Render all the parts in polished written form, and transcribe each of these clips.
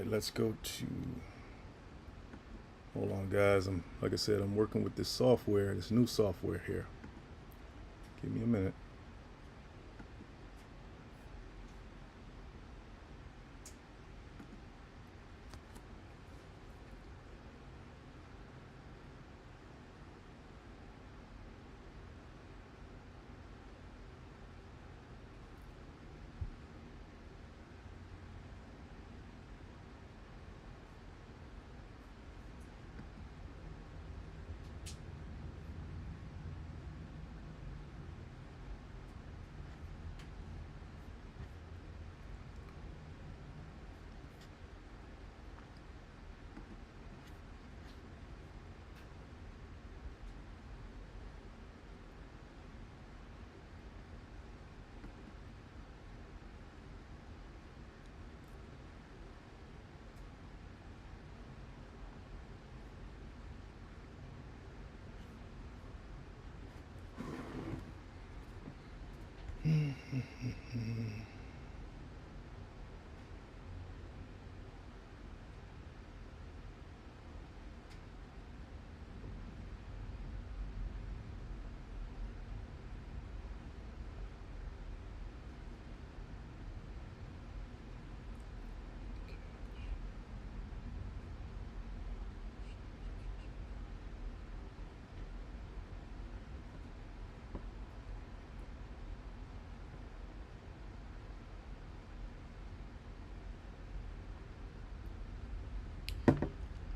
right, let's go to. Hold on, guys. Like I said, I'm working with this software, this new software here. Give me a minute.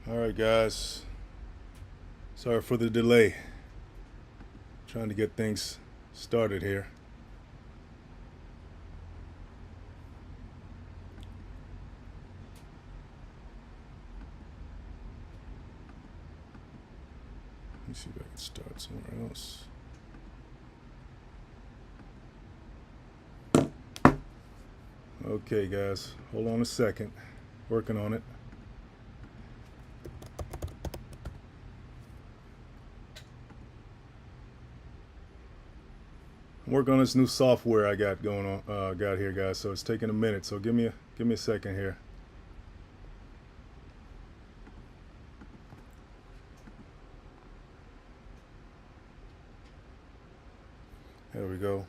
All right, guys. Sorry for the delay. Trying to get things started here. Let me see if I can start somewhere else. Okay, guys. Hold on a second. Working on it. I'm working on this new software I got going on, got here, guys. So it's taking a minute. So give me a second here. There we go.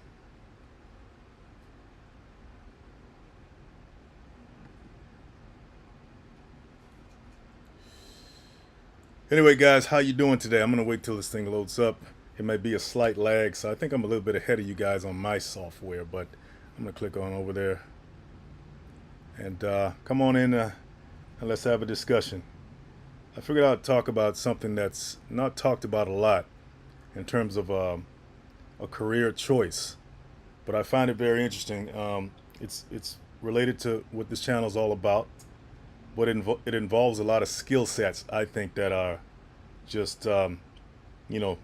Anyway, guys, how you doing today? I'm gonna wait till this thing loads up. It might be a slight lag, so I think I'm a little bit ahead of you guys on my software, but I'm gonna click on over there and come on in and let's have a discussion. I figured I'd talk about something that's not talked about a lot in terms of a career choice, but I find it very interesting. It's related to what this channel is all about, but it involves a lot of skill sets. I think that are just you know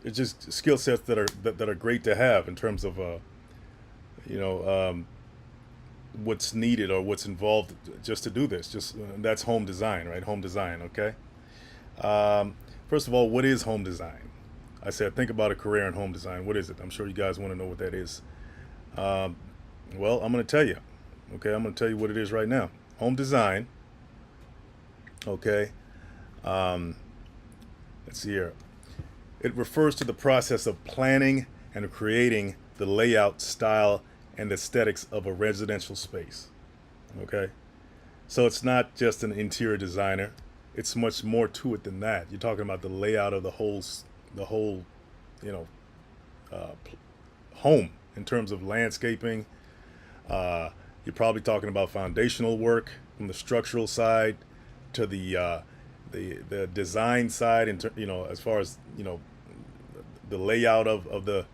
it's just skill sets that are great to have in terms of you know what's needed or what's involved just to do this. Just that's home design, right? Home design. Okay. First of all, what is home design? I said think about a career in home design. What is it? I'm sure you guys want to know what that is. Um, well, I'm going to tell you. Okay, I'm going to tell you what it is right now. Home design. Okay. Um, let's see here. It refers to the process of planning and creating the layout, style, and aesthetics of a residential space. Okay. So it's not just an interior designer. It's much more to it than that. You're talking about the layout of the whole, you know, home in terms of landscaping. You're probably talking about foundational work from the structural side to the design side, you know, as far as the layout of the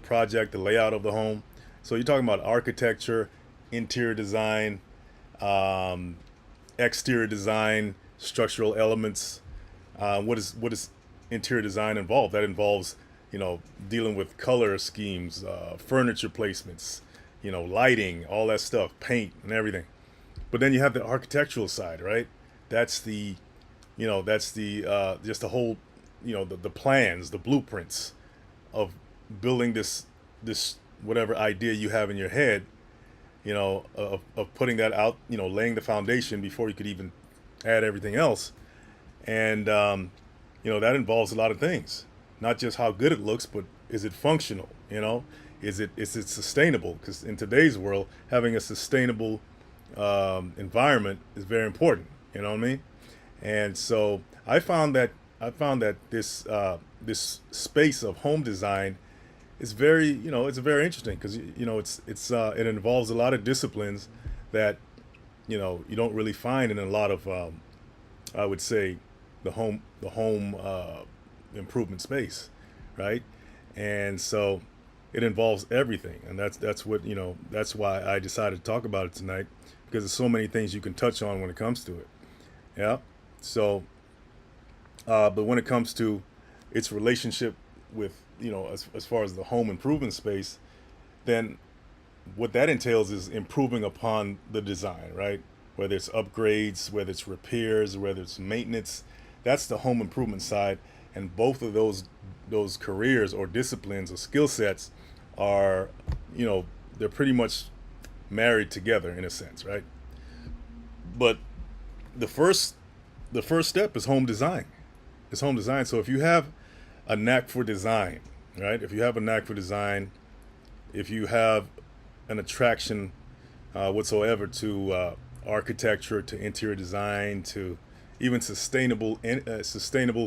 project, the layout of the home. So you're talking about architecture, interior design, um, exterior design, structural elements. What is interior design involved? That involves dealing with color schemes, furniture placements, lighting, all that stuff, paint and everything. But then you have the architectural side, right? That's the just the whole the plans, the blueprints of building this whatever idea you have in your head, of putting that out, laying the foundation before you could even add everything else. And that involves a lot of things, not just how good it looks, but is it functional? Is it sustainable? Because in today's world, having a sustainable environment is very important. You know what I mean? And so I found that this space of home design is very, it's very interesting because it involves a lot of disciplines that you don't really find in a lot of, I would say, the home improvement space, right? And so it involves everything, and that's why I decided to talk about it tonight, because there's so many things you can touch on when it comes to it. Yeah. So, but when it comes to its relationship with, as far as the home improvement space, then what that entails is improving upon the design, right? Whether it's upgrades, whether it's repairs, whether it's maintenance, that's the home improvement side. And both of those careers or disciplines or skill sets are, they're pretty much married together in a sense, right? But the first the first step is home design. It's home design. So if you have a knack for design, right? If you have a knack for design, if you have an attraction whatsoever to architecture, to interior design, to even sustainable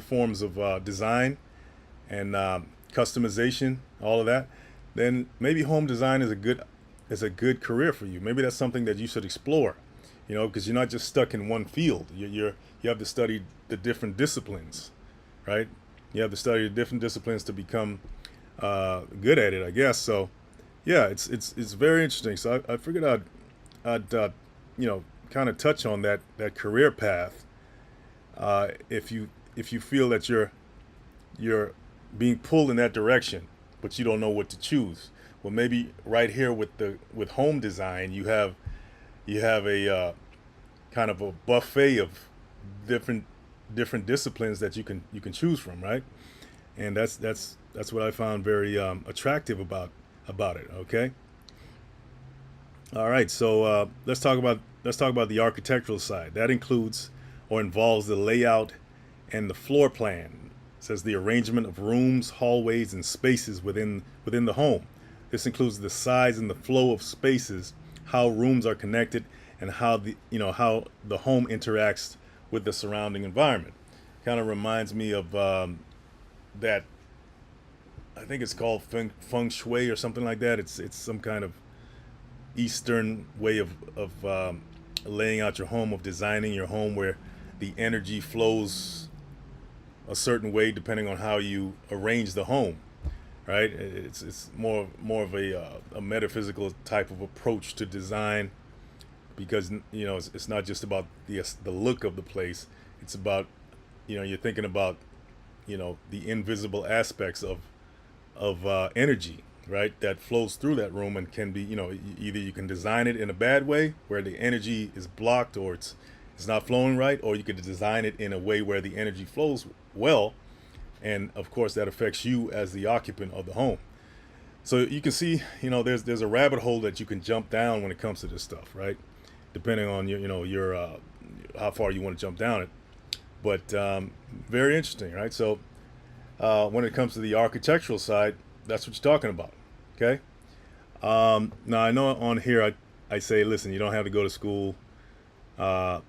forms of design and customization, all of that, then maybe home design is a good career for you. Maybe that's something that you should explore, because you're not just stuck in one field. You have to study the different disciplines, right? You have to study the different disciplines to become good at it, I guess. So, yeah, it's very interesting. So I figured I'd kind of touch on that career path. If you feel that you're being pulled in that direction, but you don't know what to choose. Well, maybe right here with home design, you have a kind of a buffet of different different disciplines that you can choose from, right? And that's what I found very attractive about it. Okay, all right. So let's talk about the architectural side. That includes or involves the layout and the floor plan. It says the arrangement of rooms, hallways, and spaces within the home. This includes the size and the flow of spaces, how rooms are connected, and how the home interacts with the surrounding environment. Kind of reminds me of that. I think it's called feng shui or something like that. It's some kind of Eastern way of laying out your home, of designing your home, where the energy flows a certain way depending on how you arrange the home, right? It's more of a metaphysical type of approach to design, because it's not just about the look of the place. It's about, you're thinking about the invisible aspects of energy, right, that flows through that room, and can be, either you can design it in a bad way where the energy is blocked, or it's not flowing right, or you could design it in a way where the energy flows well, and of course that affects you as the occupant of the home. So you can see, there's a rabbit hole that you can jump down when it comes to this stuff, right? Depending on your how far you want to jump down it. But very interesting, right? So when it comes to the architectural side, that's what you're talking about. Okay. Now I know on here I say, listen, you don't have to go to school, uh,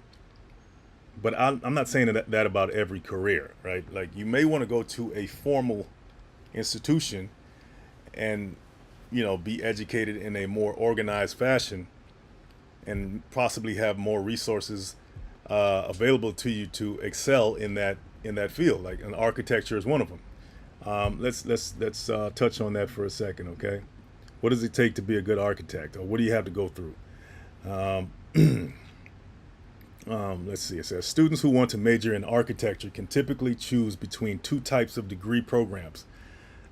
but I'm not saying that about every career, right? Like, you may want to go to a formal institution and be educated in a more organized fashion, and possibly have more resources available to you to excel in that field. Like, an architecture is one of them. Let's touch on that for a second, okay? What does it take to be a good architect, or what do you have to go through? Um, let's see. It says students who want to major in architecture can typically choose between two types of degree programs: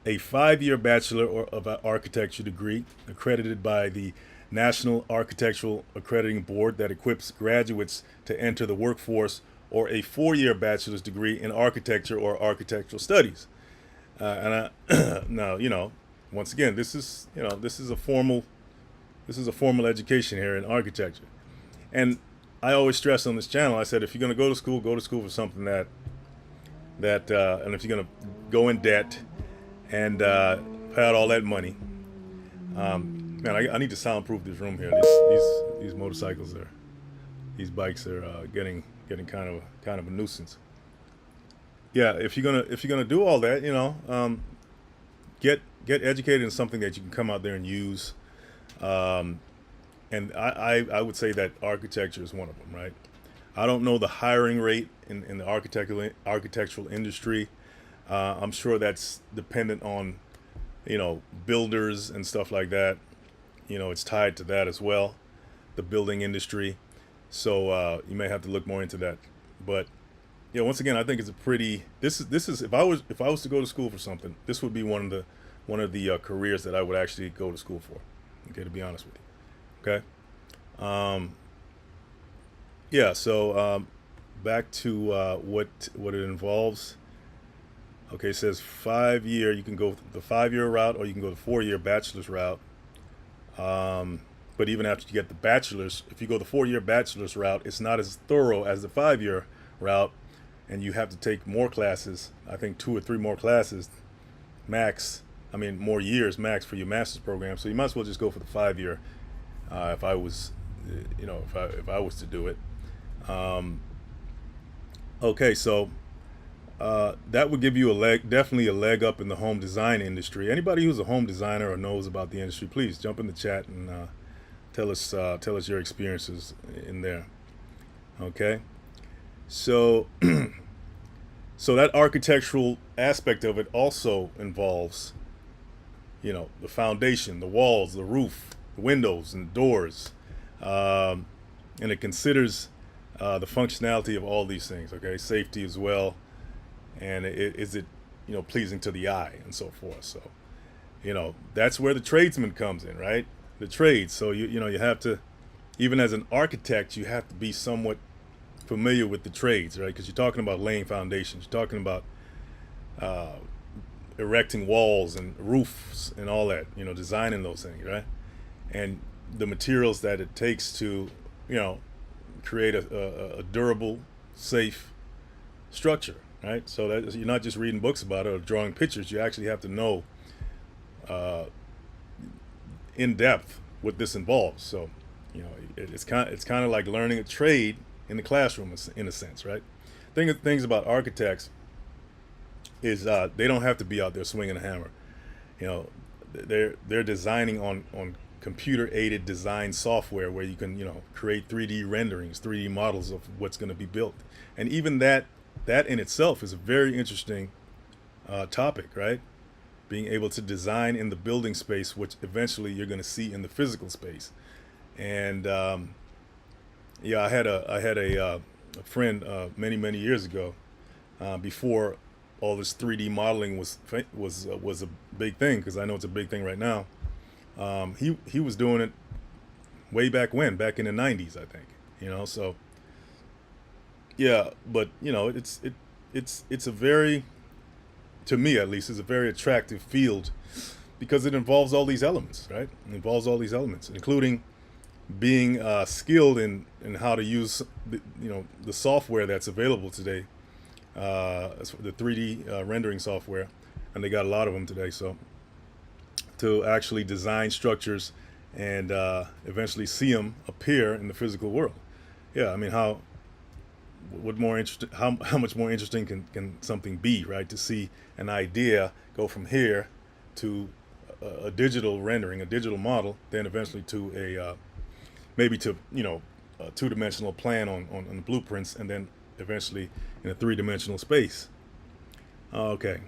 a 5-year bachelor of architecture degree accredited by the National Architectural Accrediting Board that equips graduates to enter the workforce, or a 4-year bachelor's degree in architecture or architectural studies. And now, once again, this is a formal This is a formal education here in architecture. And I always stress on this channel, I said, if you're going to go to school for something and if you're going to go in debt and pay out all that money, man, I need to soundproof this room here. These motorcycles are, these bikes are getting kind of a nuisance. Yeah, if you're gonna do all that, get educated in something that you can come out there and use. Um, and I would say that architecture is one of them, right? I don't know the hiring rate in the architectural industry. I'm sure that's dependent on builders and stuff like that. It's tied to that as well, the building industry. So you may have to look more into that. But once again, I think it's a pretty. This is if I was to go to school for something, this would be one of the careers that I would actually go to school for. Okay, to be honest with you. Okay. Um, yeah. So back to what it involves. Okay, it says 5 year. You can go the 5 year route, or you can go the 4 year bachelor's route. But even after you get the bachelor's, if you go the 4 year bachelor's route, it's not as thorough as the 5 year route, and you have to take more classes. I think 2 or 3 more classes max. I mean, more years max for your master's program. So you might as well just go for the 5 year. If I was, if I was to do it. Um, okay, so that would give you definitely a leg up in the home design industry. Anybody who's a home designer or knows about the industry, please jump in the chat and tell us your experiences in there. Okay, so so that architectural aspect of it also involves, the foundation, the walls, the roof, the windows and doors, um, and it considers the functionality of all these things. Okay, safety as well, and is it pleasing to the eye and so forth. So that's where the tradesman comes in, right? The trades. So you have to, even as an architect, you have to be somewhat familiar with the trades, right? Because you're talking about laying foundations, you're talking about uh, erecting walls and roofs and all that, designing those things, right? And the materials that it takes to create a durable, safe structure, right? So that you're not just reading books about it or drawing pictures. You actually have to know uh, in depth what this involves. So it's kind of like learning a trade in the classroom in a sense, right? Things about architects is they don't have to be out there swinging a hammer. You know, they're designing on computer aided design software where you can create 3D renderings, 3D models of what's going to be built, and even that in itself is a very interesting topic, right? Being able to design in the building space, which eventually you're going to see in the physical space. And yeah, I had a friend many years ago, before all this 3D modeling was a big thing, because I know it's a big thing right now. He was doing it way back in the 90s, I think. So yeah, but it's a very, to me at least, is a very attractive field because it involves all these elements, right? It involves all these elements, including being skilled in how to use the software that's available today, the 3D rendering software, and they got a lot of them today. So to actually design structures and eventually see them appear in the physical world. Yeah, I mean, how much more interesting can something be, right? To see an idea go from here to a digital rendering, a digital model, then eventually to a maybe to a two-dimensional plan on the blueprints, and then eventually in a three-dimensional space. Okay,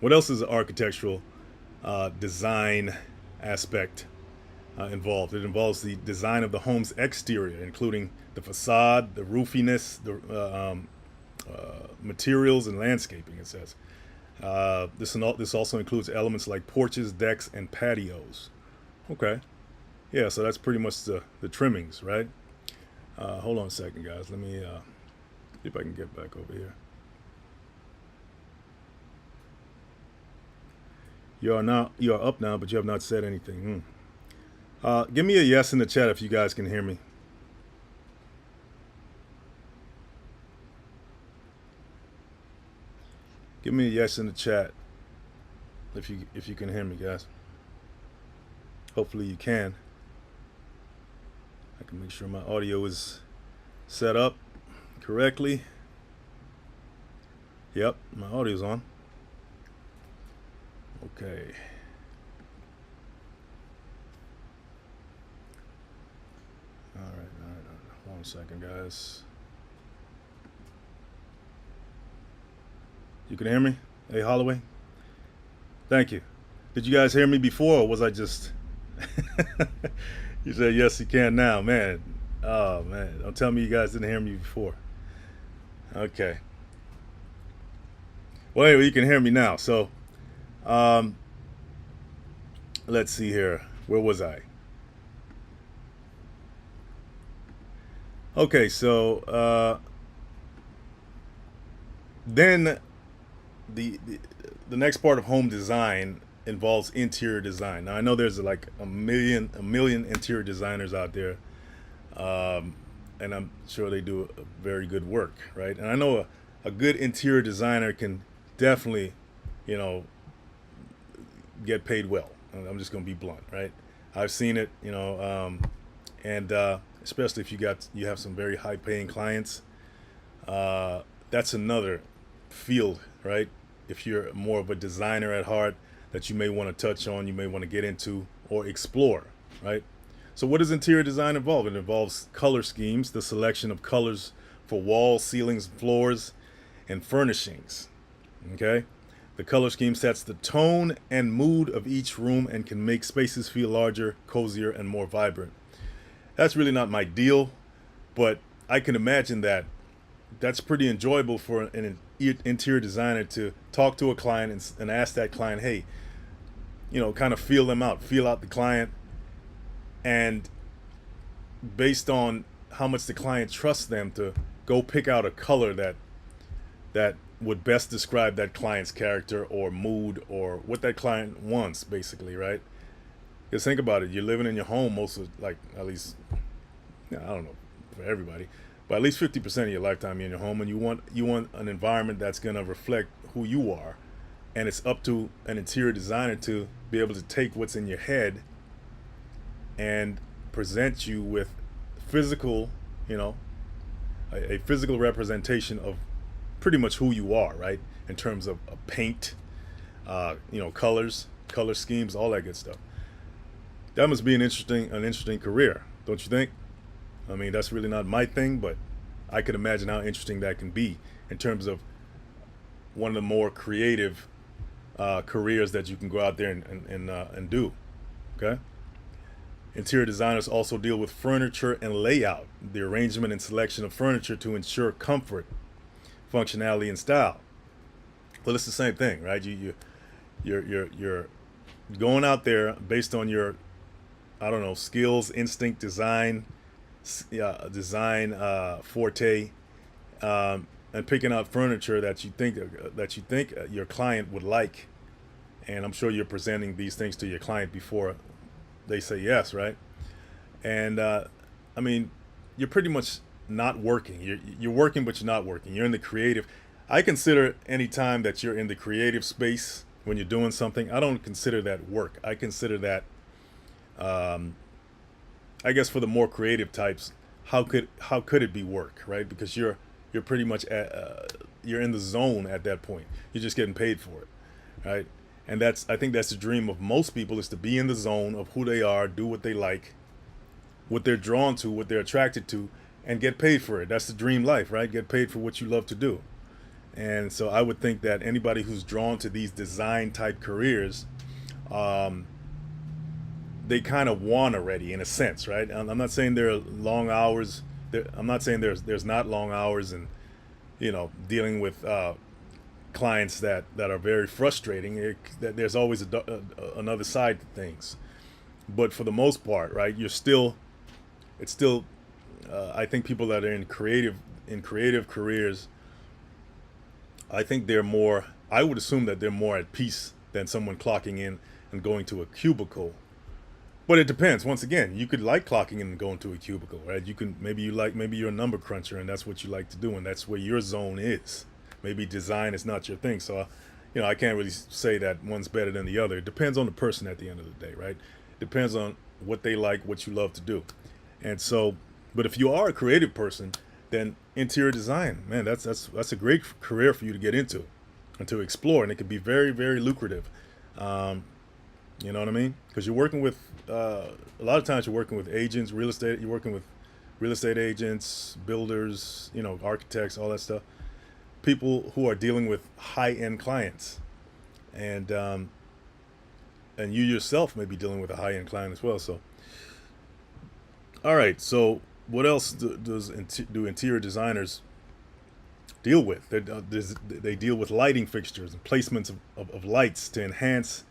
what else is the architectural design aspect involved? It involves the design of the home's exterior, including the facade, the roofiness, the materials, and landscaping. It says this also includes elements like porches, decks, and patios. Okay, yeah, so that's pretty much the trimmings, right? Hold on a second, guys. Let me see if I can get back over here. You are up now, but you have not said anything. Give me a yes in the chat if you guys can hear me. Give me a yes in the chat if you can hear me, guys. Hopefully you can. I can make sure my audio is set up correctly. Yep, my audio's on. Okay. All right. 1 second, guys. You can hear me? Hey, Holloway? Thank you. Did you guys hear me before, or was I just... You said yes, you can now. Man. Oh, man. Don't tell me you guys didn't hear me before. Okay. Well, anyway, you can hear me now. So, let's see here. Where was I? Okay, so then the next part of home design involves interior design. Now I know there's like a million interior designers out there, and I'm sure they do a very good work, right? And I know a good interior designer can definitely, you know, get paid well. I'm just gonna be blunt, right? I've seen it, you know, and especially if you have some very high paying clients. That's another field, right? If you're more of a designer at heart that you may want to touch on, you may want to get into or explore, right? So what does interior design involve? It involves color schemes, the selection of colors for walls, ceilings, floors, and furnishings. Okay? The color scheme sets the tone and mood of each room and can make spaces feel larger, cozier, and more vibrant. That's really not my deal, but I can imagine that that's pretty enjoyable for an interior designer to talk to a client and ask that client, hey, you know, kind of feel them out, feel out the client, and based on how much the client trusts them to go pick out a color that would best describe that client's character or mood or what that client wants, basically, right? Because think about it, you're living in your home most of, like, at least, I don't know for everybody, but at least 50% of your lifetime you're in your home, and you want an environment that's going to reflect who you are, and it's up to an interior designer to be able to take what's in your head and present you with physical, you know, a physical representation of pretty much who you are, right? In terms of paint, you know, colors, color schemes, all that good stuff. That must be an interesting career, don't you think? I mean, that's really not my thing, but I could imagine how interesting that can be in terms of one of the more creative careers that you can go out there and do. Okay. Interior designers also deal with furniture and layout, the arrangement and selection of furniture to ensure comfort, functionality, and style. Well, it's the same thing, right? You're going out there based on your, I don't know, skills, instinct, design forte, and picking out furniture that you think your client would like, and I'm sure you're presenting these things to your client before they say yes, right? And I mean, you're pretty much not working. You're working, but you're not working. You're in the creative. I consider any time that you're in the creative space when you're doing something, I don't consider that work. I consider that, I guess, for the more creative types, how could it be work, right? Because you're pretty much you're in the zone at that point. You're just getting paid for it, right? And I think that's the dream of most people, is to be in the zone of who they are, do what they like, what they're drawn to, what they're attracted to, and get paid for it. That's the dream life, right? Get paid for what you love to do. And so I would think that anybody who's drawn to these design type careers, they kind of want already, in a sense, right? I'm not saying there are long hours. I'm not saying there's not long hours, and, you know, dealing with clients that are very frustrating. That there's always another side to things, but for the most part, right, it's still I think people that are in creative careers, I think I would assume that they're more at peace than someone clocking in and going to a cubicle But it depends. Once again, you could like clocking in and going to a cubicle, right? You can maybe you're a number cruncher and that's what you like to do, and that's where your zone is. Maybe design is not your thing, so I can't really say that one's better than the other. It depends on the person at the end of the day, right? Depends on what they like, what you love to do, and so. But if you are a creative person, then interior design, man, that's a great career for you to get into and to explore, and it can be very very lucrative. Um, You know what I mean? Because you're working with a lot of times you're working with agents, real estate. You're working with real estate agents, builders, architects, all that stuff. People who are dealing with high end clients, and and you yourself may be dealing with a high end client as well. So, all right. So, what else do interior designers deal with? They deal with lighting fixtures and placements of lights to enhance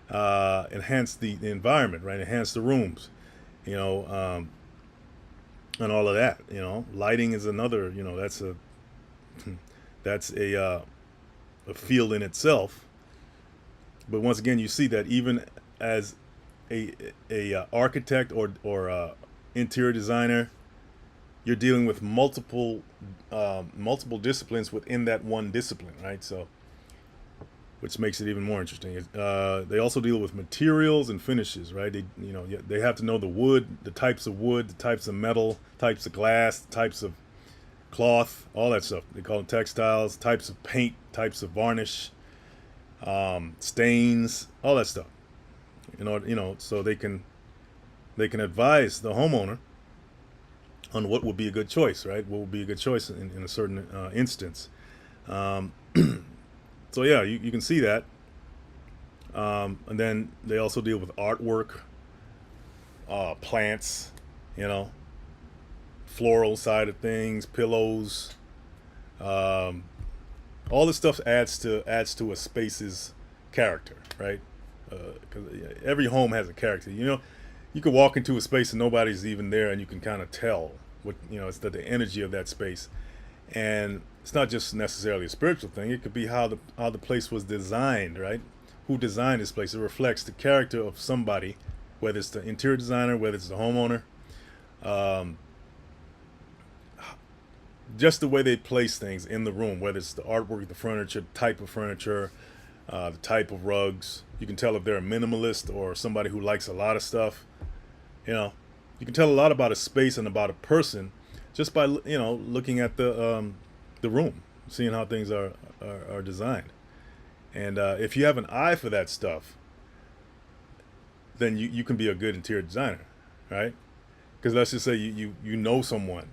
the environment, right? Enhance the rooms, you know, um, and all of that. Lighting is another. That's a field in itself. But once again, you see that even as a architect or interior designer, you're dealing with multiple disciplines within that one discipline, right? So which makes it even more interesting. They also deal with materials and finishes, right? They have to know the wood, the types of wood, the types of metal, types of glass, types of cloth, all that stuff. They call them textiles, types of paint, types of varnish, stains, all that stuff. So they can advise the homeowner on what would be a good choice, right? What would be a good choice in a certain instance. Um, so yeah, you can see that. And then they also deal with artwork, plants, you know, floral side of things, pillows. Um, all this stuff adds to a space's character, right? Because every home has a character. You could walk into a space and nobody's even there, and you can kind of tell it's the energy of that space. And it's not just necessarily a spiritual thing. It could be how the place was designed, right? Who designed this place? It reflects the character of somebody, whether it's the interior designer, whether it's the homeowner. Um, just the way they place things in the room, whether it's the artwork, the furniture, type of furniture, the type of rugs. You can tell if they're a minimalist or somebody who likes a lot of stuff. You know, you can tell a lot about a space and about a person just by looking at the room, seeing how things are designed. And if you have an eye for that stuff, then you can be a good interior designer, right? Because let's just say you know someone,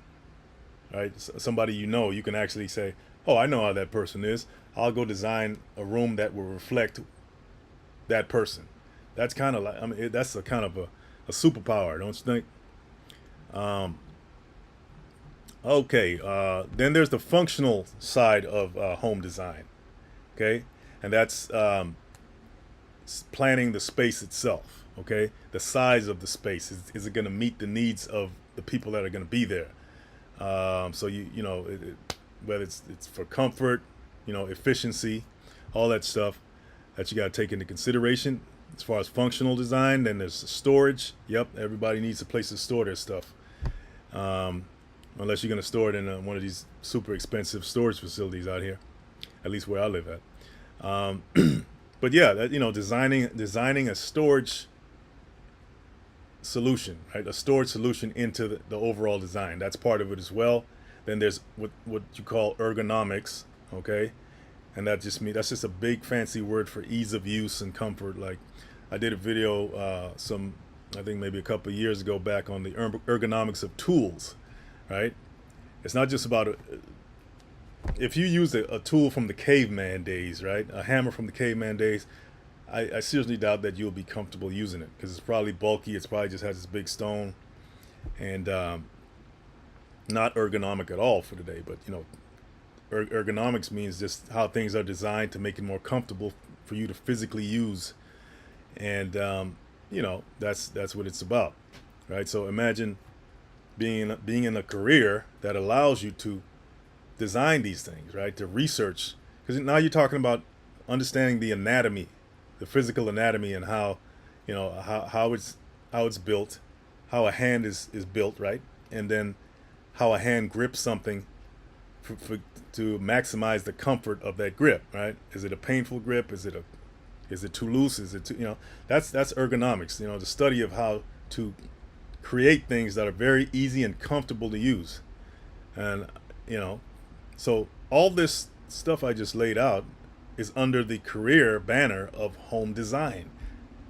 right? Somebody you can actually say, oh, I know how that person is. I'll go design a room that will reflect that person. That's kind of like, that's a kind of a superpower, don't you think? Um, okay, then there's the functional side of home design, okay? And that's planning the space itself, okay? The size of the space. Is it going to meet the needs of the people that are going to be there? So whether it's for comfort, efficiency, all that stuff that you got to take into consideration. As far as functional design, then there's storage. Yep, everybody needs a place to store their stuff. Um, Unless you're going to store it in one of these super expensive storage facilities out here, at least where I live at. But yeah, designing a storage solution, right? A storage solution into the overall design. That's part of it as well. Then there's what you call ergonomics, okay? And that's just a big fancy word for ease of use and comfort. Like I did a video I think maybe a couple of years ago back on the ergonomics of tools, right? It's not just about if you use a tool from the caveman days, right? A hammer from the caveman days, I seriously doubt that you'll be comfortable using it because it's probably bulky. It's probably just has this big stone and not ergonomic at all for today. But ergonomics means just how things are designed to make it more comfortable for you to physically use, and that's what it's about, right? So imagine being in a career that allows you to design these things, right? To research, because now you're talking about understanding the anatomy, the physical anatomy, and how how it's built, how a hand is built, right? And then how a hand grips something for, to maximize the comfort of that grip, right? Is it a painful grip? Is it too loose? Is it too, that's ergonomics, the study of how to create things that are very easy and comfortable to use. And, you know, so all this stuff I just laid out is under the career banner of home design.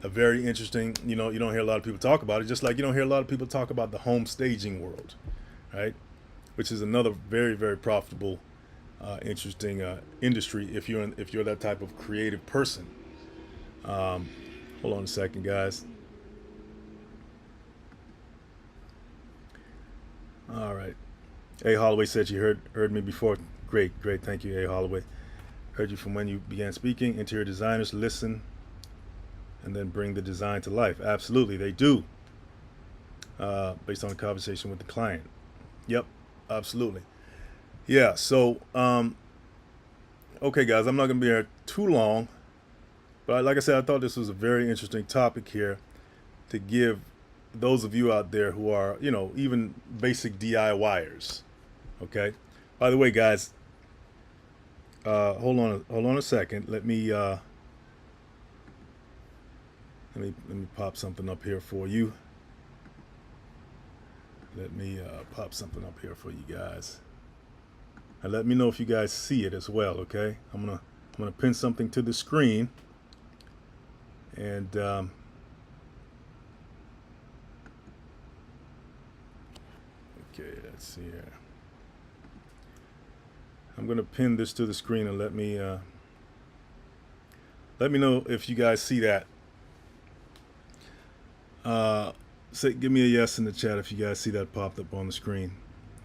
A very interesting, you don't hear a lot of people talk about it, just like you don't hear a lot of people talk about the home staging world, right? Which is another very, very profitable, interesting industry if you're that type of creative person. Um, Hold on a second, guys. All right. A Holloway said you heard me before. Great, great. Thank you, A Holloway. Heard you from when you began speaking. Interior designers listen and then bring the design to life. Absolutely, they do. Based on a conversation with the client. Yep, absolutely. Yeah. So, okay, guys, I'm not gonna be here too long, but like I said, I thought this was a very interesting topic here to give those of you out there who are, even basic DIYers. Okay. By the way, guys, hold on a second. Let me pop something up here for you. Let me pop something up here for you guys, and let me know if you guys see it as well. Okay, I'm gonna pin something to the screen, and okay, let's see here. I'm gonna pin this to the screen, and let me know if you guys see that. Give me a yes in the chat if you guys see that popped up on the screen.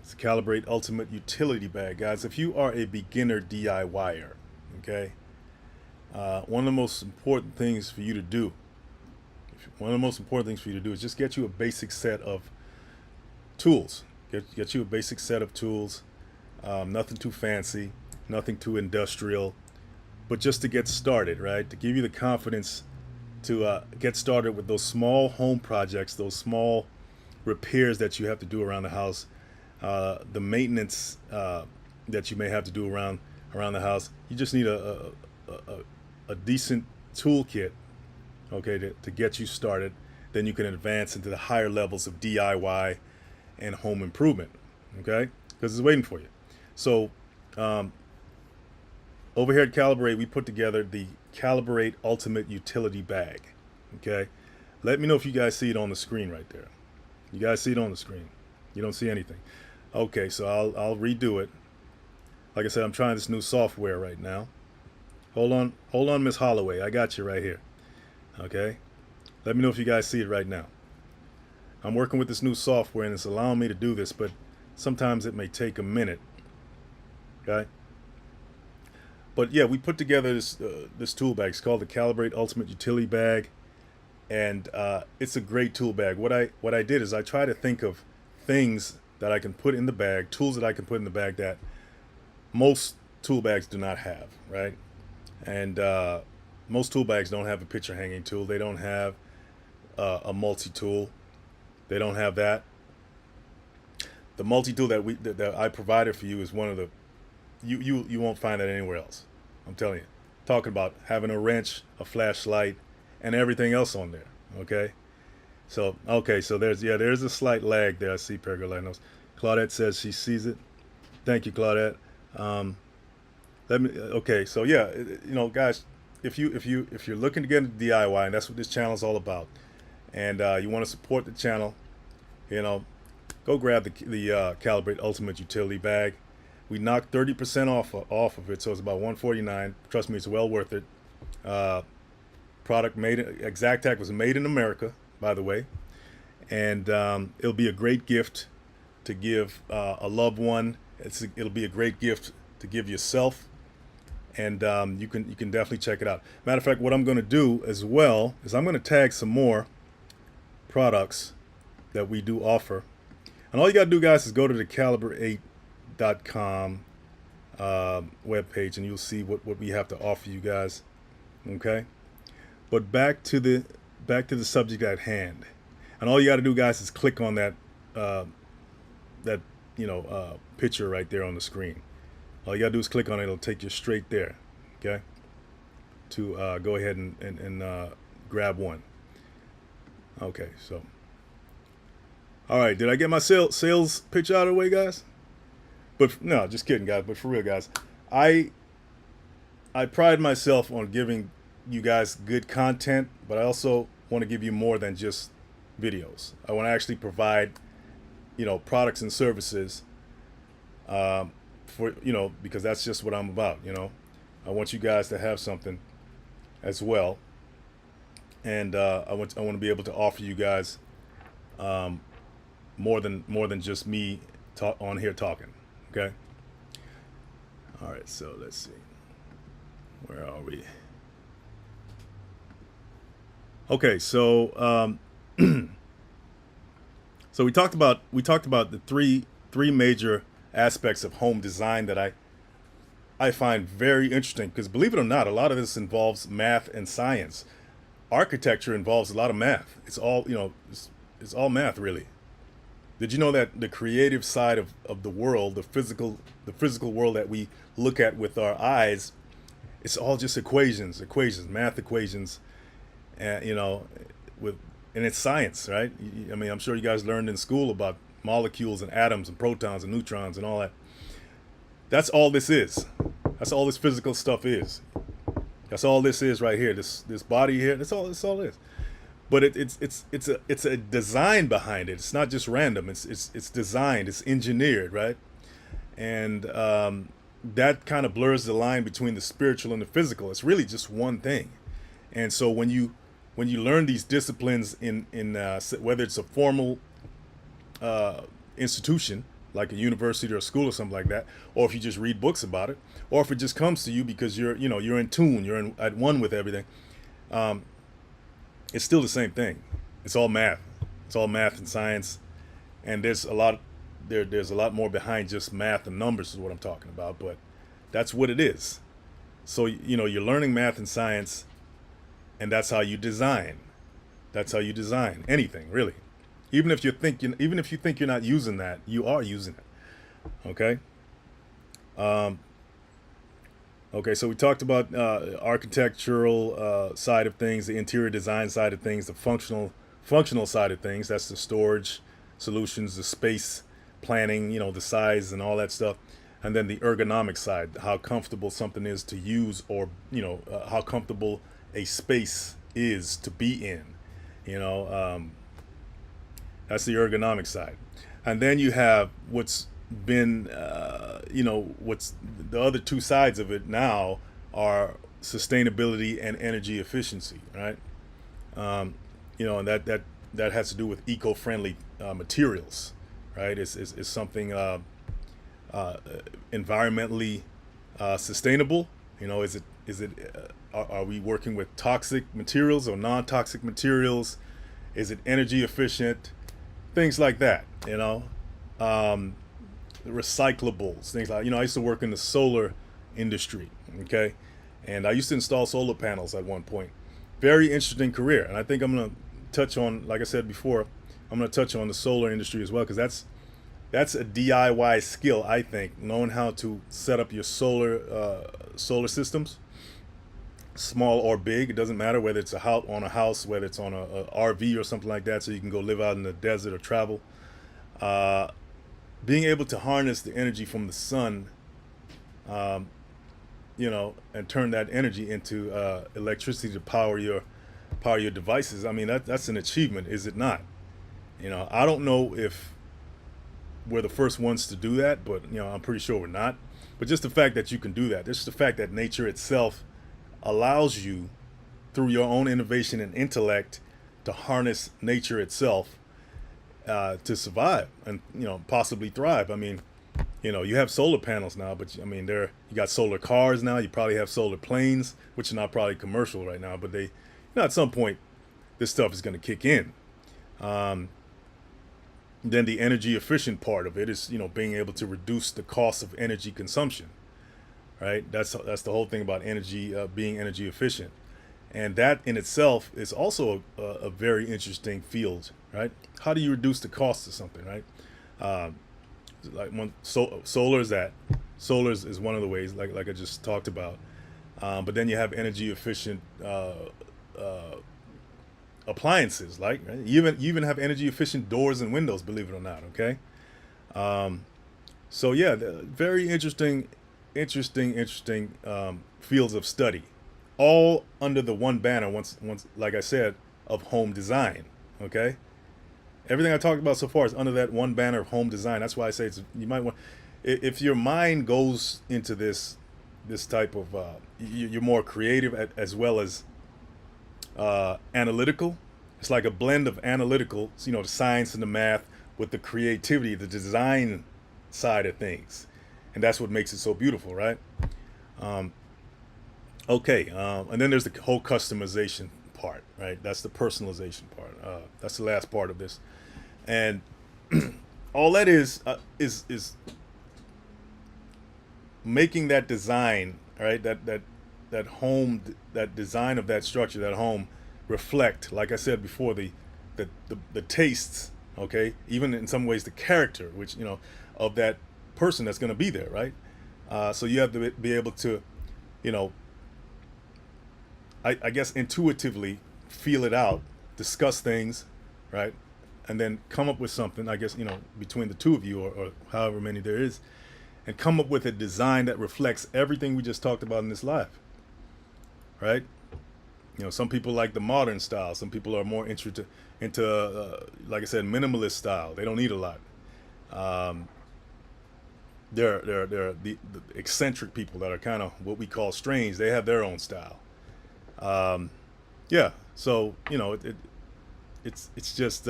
It's Calibrate Ultimate Utility Bag, guys. If you are a beginner DIYer, okay, one of the most important things for you to do, is just get you a basic set of tools. Get you a basic set of tools. Nothing too fancy, nothing too industrial, but just to get started, right? To give you the confidence to get started with those small home projects, those small repairs that you have to do around the house, the maintenance that you may have to do around the house. You just need a decent toolkit, okay, to get you started. Then you can advance into the higher levels of DIY and home improvement, okay? Because it's waiting for you. So over here at Calibrate, we put together the Calibrate Ultimate Utility Bag, okay? Let me know if you guys see it on the screen right there. You guys see it on the screen? You don't see anything. Okay, so I'll redo it. Like I said, I'm trying this new software right now. Hold on, Miss Holloway. I got you right here. Okay? Let me know if you guys see it right now. I'm working with this new software and it's allowing me to do this, but sometimes it may take a minute. Okay? But yeah, we put together this tool bag. It's called the Calibrate Ultimate Utility Bag, and it's a great tool bag. What I did is I try to think of things that I can put in the bag, tools that I can put in the bag that most tool bags do not have, right? And most tool bags don't have a picture hanging tool. They don't have a multi-tool. They don't have that. The multi-tool that I provided for you is one of the you won't find that anywhere else. I'm telling you. Talking about having a wrench, a flashlight, and everything else on there. Okay. So there's a slight lag there. I see Pergolanos. Claudette says she sees it. Thank you, Claudette. Okay. So yeah, guys, if you're looking to get into DIY, and that's what this channel is all about, and you want to support the channel, go grab the Calibrate Ultimate Utility Bag. We knocked 30% off of it, so it's about $149. Trust me, it's well worth it. Product made, Exactac was made in America, by the way, and it'll be a great gift to give a loved one. It'll be a great gift to give yourself, and you can definitely check it out. Matter of fact, what I'm going to do as well is I'm going to tag some more products that we do offer, and all you got to do, guys, is go to the Calibrate.com webpage, and you'll see what we have to offer you guys. Okay, but back to the subject at hand. And all you got to do, guys, is click on uh, that picture right there on the screen. All you got to do is click on it. It'll take you straight there. Okay. To go ahead and grab one. Okay. So, all right. Did I get my sales pitch out of the way, guys? But no, just kidding, guys. But for real, guys, I I pride myself on giving you guys good content, but I also want to give you more than just videos. I want to actually provide, products and services for, because that's just what I'm about. I want you guys to have something as well. And I want to be able to offer you guys um, more than just me on here talking. Okay. All right. So let's see. Where are we? Okay. So so we talked about the three major aspects of home design that I find very interesting, because believe it or not, a lot of this involves math and science. Architecture involves a lot of math. It's all it's all math, really. Did you know that the creative side of the world, the physical world that we look at with our eyes, it's all just equations, math equations, and with and it's science, right? I mean, I'm sure you guys learned in school about molecules and atoms and protons and neutrons and all that. That's all this is. That's all this physical stuff is. That's all this is right here. This body here. That's all it is. But it's a design behind it. It's not just random. It's designed. It's engineered, right? And that kind of blurs the line between the spiritual and the physical. It's really just one thing. And so when you learn these disciplines in whether it's a formal institution like a university or a school or something like that, or if you just read books about it, or if it just comes to you because you're in tune, at one with everything, um, it's still the same thing. It's all math. It's all math and science, and there's a lot more behind just math and numbers is what I'm talking about. But that's what it is. So you're learning math and science, and that's how you design. That's how you design anything, really. Even if you think you're not using that, you are using it. Okay. Um, okay. So we talked about architectural side of things, the interior design side of things, the functional side of things. That's the storage solutions, the space planning, the size and all that stuff, and then the ergonomic side, how comfortable something is to use, or how comfortable a space is to be in. You know, that's the ergonomic side. And then you have what's the other two sides of it now are sustainability and energy efficiency, right? And that has to do with eco-friendly materials, right? It's something environmentally sustainable. Are we working with toxic materials or non-toxic materials? Is it energy efficient? Things like that, um, recyclables, things like, I used to work in the solar industry, okay? And I used to install solar panels at one point. Very interesting career. And I think I'm going to touch on, like I said before, I'm going to touch on the solar industry as well, because that's a DIY skill, I think, knowing how to set up your solar systems, small or big. It doesn't matter whether it's on a house, whether it's on a RV or something like that, so you can go live out in the desert or travel. Being able to harness the energy from the sun, um, and turn that energy into electricity to power your devices. I mean, that's an achievement, is it not? I don't know if we're the first ones to do that, but I'm pretty sure we're not. But just the fact that you can do that, just the fact that nature itself allows you, through your own innovation and intellect, to harness nature itself to survive and possibly thrive. I mean, you have solar panels now, but I mean, you got solar cars now. You probably have solar planes, which are not probably commercial right now, but they, at some point, this stuff is going to kick in. Um, then the energy efficient part of it is being able to reduce the cost of energy consumption. Right, that's the whole thing about energy, being energy efficient. And that in itself is also a very interesting field, right? How do you reduce the cost of something, right? Um, like solar is that. Solar is one of the ways, like I just talked about. But then you have energy efficient uh, appliances, like right? You even have energy efficient doors and windows, believe it or not. Okay, so yeah, very interesting fields of study, all under the one banner. Once, like I said, of home design. Okay, everything I talked about so far is under that one banner of home design. That's why I say you might want, if your mind goes into this type of, you're more creative as well as analytical. It's like a blend of analytical, the science and the math with the creativity, the design side of things, and that's what makes it so beautiful, right? Okay, and then there's the whole customization part, right? That's the personalization part. That's the last part of this, and all that is making that design, right? That home, that design of that structure, that home, reflect, like I said before, the tastes, okay, even in some ways the character, which of that person that's going to be there, right? So you have to be able to, you know, I guess intuitively feel it out, discuss things, right, and then come up with something. I guess between the two of you, or however many there is, and come up with a design that reflects everything we just talked about in this live, right? Some people like the modern style. Some people are more interested into like I said, minimalist style. They don't need a lot. Um, they're the eccentric people that are kind of what we call strange. They have their own style. Um, yeah. So it's just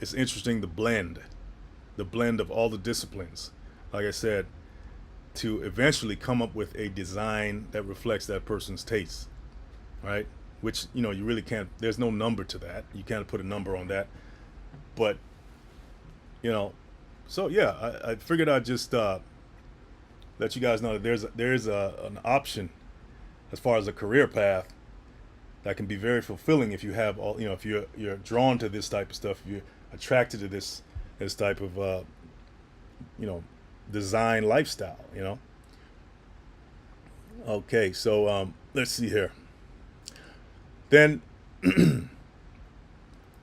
it's interesting, the blend of all the disciplines. Like I said, to eventually come up with a design that reflects that person's taste, right? Which you really can't. There's no number to that. You can't put a number on that. But you know, so yeah, I figured I'd just let you guys know that an option as far as a career path that can be very fulfilling if you have all if you're drawn to this type of stuff, if you're attracted to this type of you know design lifestyle. Okay, so let's see here. Then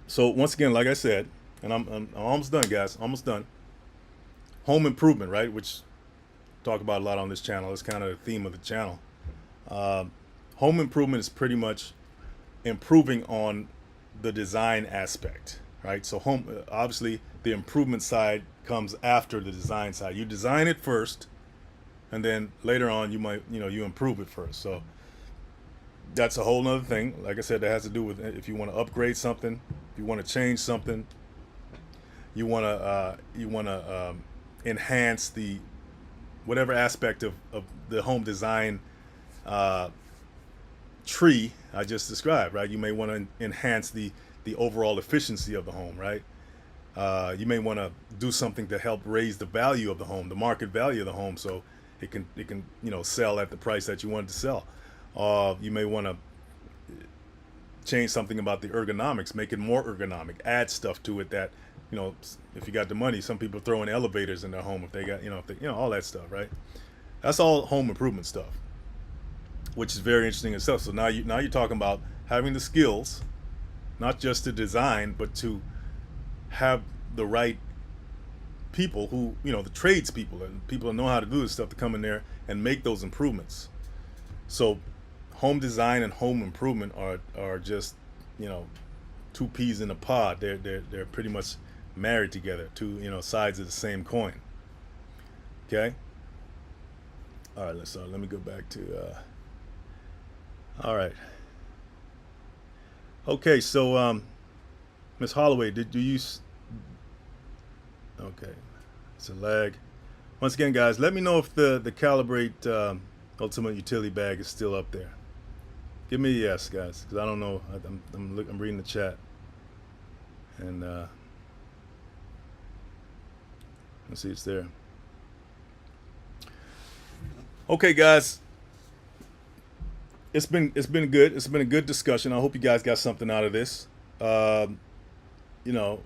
so once again, like I said, and I'm almost done, guys. Almost done. Home improvement, right? Which talk about a lot on this channel. It's kind of the theme of the channel. Um, Home improvement is pretty much improving on the design aspect, right? So home, obviously, the improvement side comes after the design side. You design it first, and then later on, you might, you improve it first. So that's a whole nother thing. Like I said, that has to do with if you want to upgrade something, if you want to change something, you want to enhance the whatever aspect of the home design uh, tree I just described, right? You may want to enhance the overall efficiency of the home, right? You may want to do something to help raise the value of the home, the market value of the home, so it can sell at the price that you want it to sell. You may want to change something about the ergonomics, make it more ergonomic, add stuff to it that if you got the money. Some people throw in elevators in their home if they got if they, all that stuff, right? That's all home improvement stuff, which is very interesting itself. So now you're talking about having the skills, not just to design, but to have the right people who the tradespeople and people that know how to do this stuff to come in there and make those improvements. So home design and home improvement are just two peas in a pod. They're pretty much married together, two sides of the same coin. Okay. All right. Let me go back to. All right. Okay. So Miss Holloway, did you use? Okay, it's a lag. Once again, guys, let me know if the Calibrate Ultimate Utility Bag is still up there. Give me a yes, guys, because I don't know. I'm reading the chat, and let's see, it's there. Okay, guys, it's been good. It's been a good discussion. I hope you guys got something out of this. Um, you know,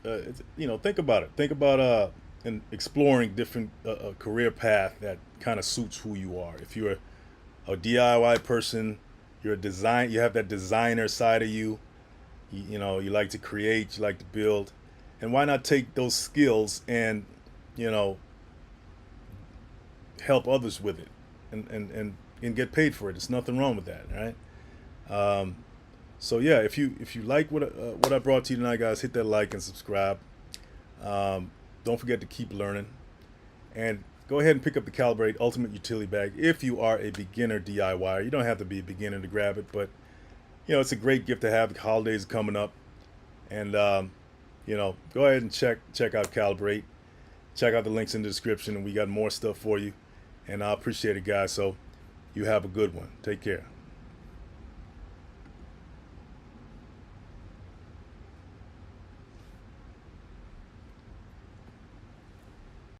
think about it. Think about and exploring different career path that kind of suits who you are. If you're a DIY person, you're a design. You have that designer side of you. You like to create. You like to build, and why not take those skills and you know help others with it, and get paid for it. There's nothing wrong with that, right? Um, so yeah, if you like what I brought to you tonight, guys, hit that like and subscribe. Don't forget to keep learning, and go ahead and pick up the Calibrate Ultimate Utility Bag if you are a beginner DIYer. You don't have to be a beginner to grab it, but it's a great gift to have. The holidays are coming up, and go ahead and check out Calibrate. Check out the links in the description, and we got more stuff for you. And I appreciate it, guys. So you have a good one. Take care.